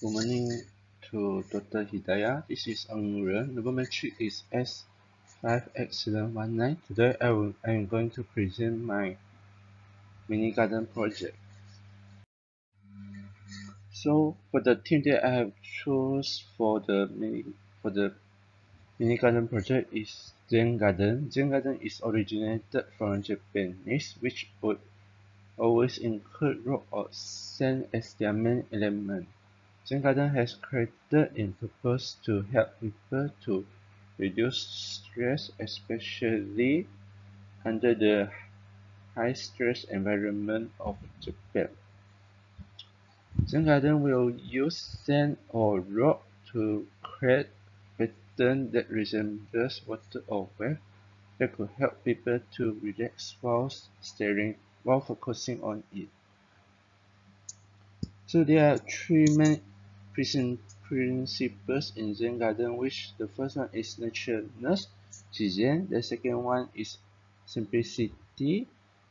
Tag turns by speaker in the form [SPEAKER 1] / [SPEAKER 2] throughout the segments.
[SPEAKER 1] Good morning to Dr. Hidayah. This is Angura. Number metric is S58719. Today I am going to present my mini garden project. So for the theme that I have chose for the mini garden project is Zen Garden. Zen Garden is originated from Japanese, which would always include rock or sand as their main element. Zen Garden has created in purpose to help people to reduce stress, especially under the high-stress environment of Japan. Zen Garden will use sand or rock to create pattern that resembles water or wave that could help people to relax while focusing on it. So there are three main principles in Zen Garden, which the first one is naturalness, Zen. The second one is simplicity,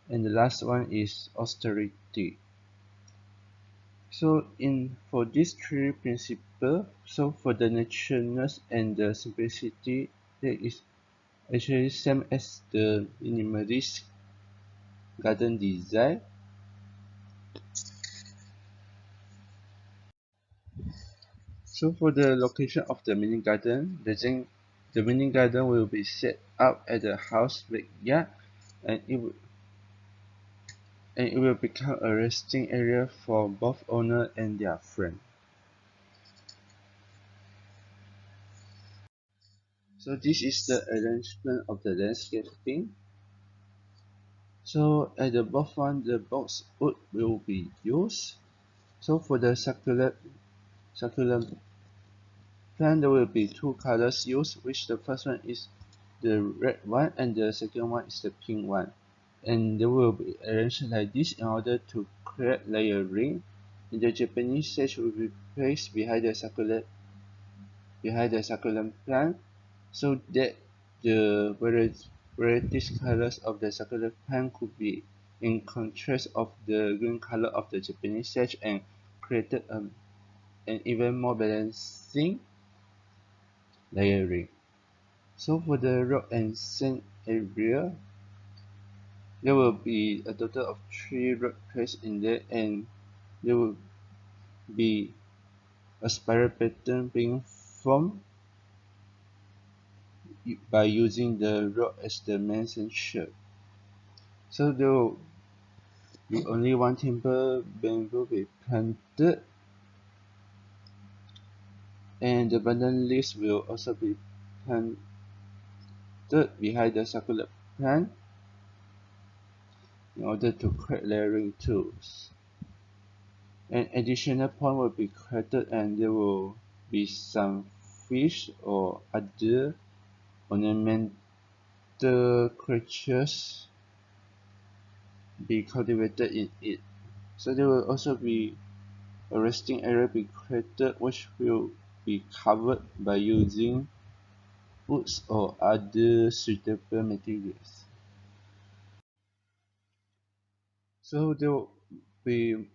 [SPEAKER 1] and the last one is austerity. So for these three principles, so for the naturalness and the simplicity, that is actually same as the minimalist garden design. So for the location of the mini garden, the mini garden will be set up at the house backyard, and it will become a resting area for both owner and their friend. So this is the arrangement of the landscaping. So at the bottom, the box wood will be used. So for the succulent plant, there will be two colors used, which the first one is the red one and the second one is the pink one. And they will be arranged like this in order to create layering. And the Japanese sage will be placed behind the succulent plant, so that the varieties colors of the succulent plant could be in contrast of the green color of the Japanese sage and created an even more balancing layering. So for the rock and sand area, there will be a total of 3 rock placed in there, and there will be a spiral pattern being formed by using the rock as the main center. So there will be only one timber bamboo be planted, and the abundant leaves will also be planted behind the succulent plant in order to create layering tools. An additional pond will be created, and there will be some fish or other ornamental creatures be cultivated in it. So there will also be a resting area be created, which will be covered by using woods or other suitable materials. So there will be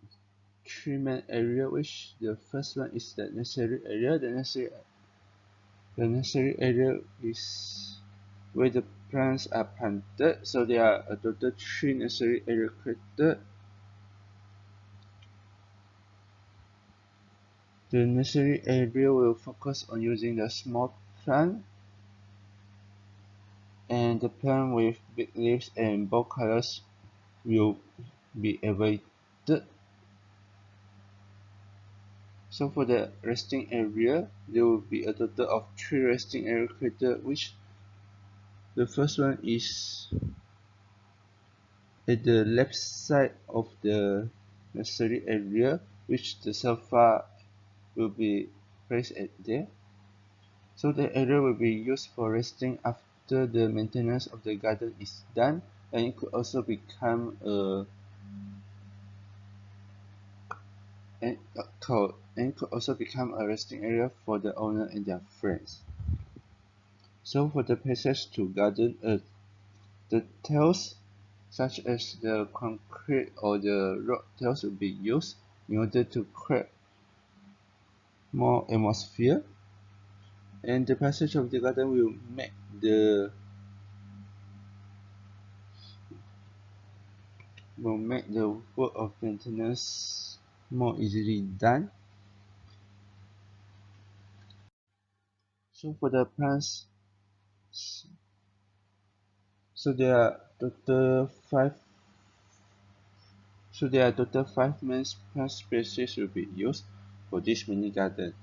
[SPEAKER 1] three main area, which the first one is the nursery area. The nursery area is where the plants are planted. So there are a total 3 nursery area created. The nursery area will focus on using the small plant and the plant with big leaves and bold colors will be avoided. So for the resting area, there will be a total of 3 resting area created, which the first one is at the left side of the nursery area, which the sofa will be placed at there. So the area will be used for resting after the maintenance of the garden is done, and it could also become a resting area for the owner and their friends. So for the passage to garden, the tiles such as the concrete or the rock tiles will be used in order to create more atmosphere, and the passage of the garden will make the work of maintenance more easily done. So for the plants, so there are total five. So there are total five main plant species will be used for this mini garden.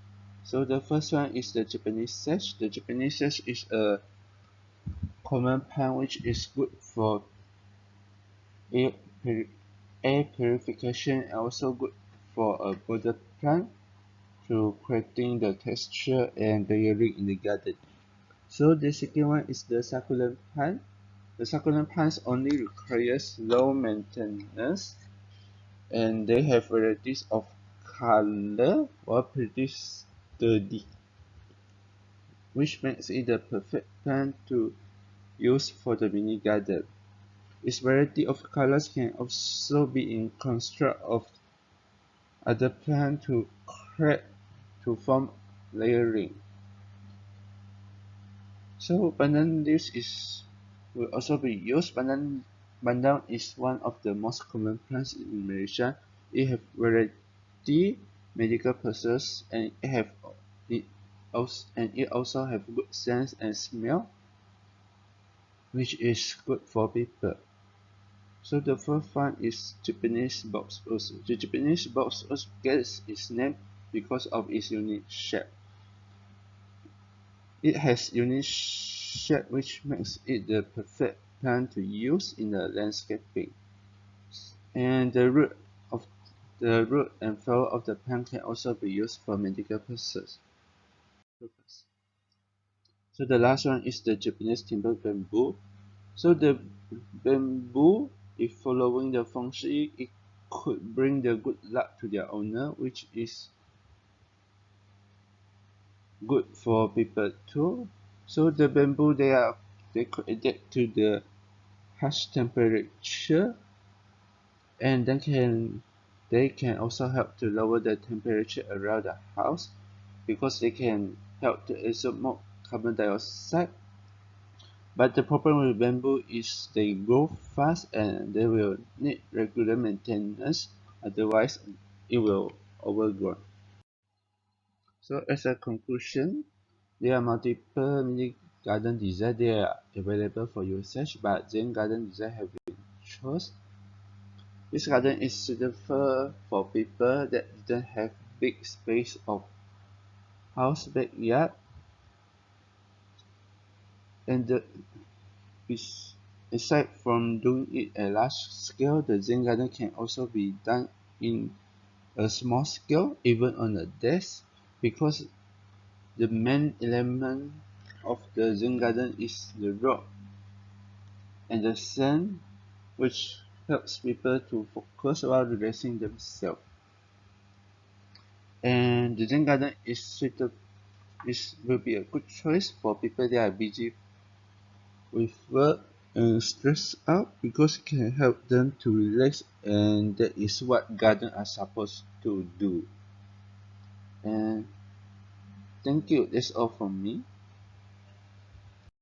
[SPEAKER 1] So the first one is the Japanese sedge. The Japanese sedge is a common plant which is good for air, air purification and also good for a border plant to creating the texture and layering in the garden. So the second one is the succulent plant. The succulent plants only requires low maintenance and they have varieties of color or pretty sturdy, which makes it the perfect plant to use for the mini garden. Its variety of colors can also be in construct of other plants to create to form layering. So pandan leaves is will also be used. Pandan is one of the most common plants in Malaysia. It have variety medical purposes it it also have good sense and smell, which is good for people. So the first one is Japanese box oats. The Japanese box oats gets its name because of its unique shape. It has unique shape which makes it the perfect plant to use in the landscaping. And the root and flower of the plant can also be used for medical purposes. So the last one is the Japanese timber bamboo. So the bamboo, if following the feng shui, it could bring the good luck to their owner, which is good for people too. So the bamboo they could adapt to the harsh temperature and they can also help to lower the temperature around the house because they can help to absorb more carbon dioxide. But the problem with bamboo is they grow fast and they will need regular maintenance, otherwise it will overgrow. So as a conclusion, there are multiple mini garden designs that are available for usage, but Zen garden design have been chosen. This garden is suitable for people that don't have big space of house backyard, and aside from doing it at large scale, the Zen garden can also be done in a small scale, even on a desk, because the main element of the Zen garden is the rock and the sand, which helps people to focus while relaxing themselves. And the Zen garden is suitable will be a good choice for people that are busy with work and stressed out because it can help them to relax, and that is what gardens are supposed to do. And thank you, that's all from me.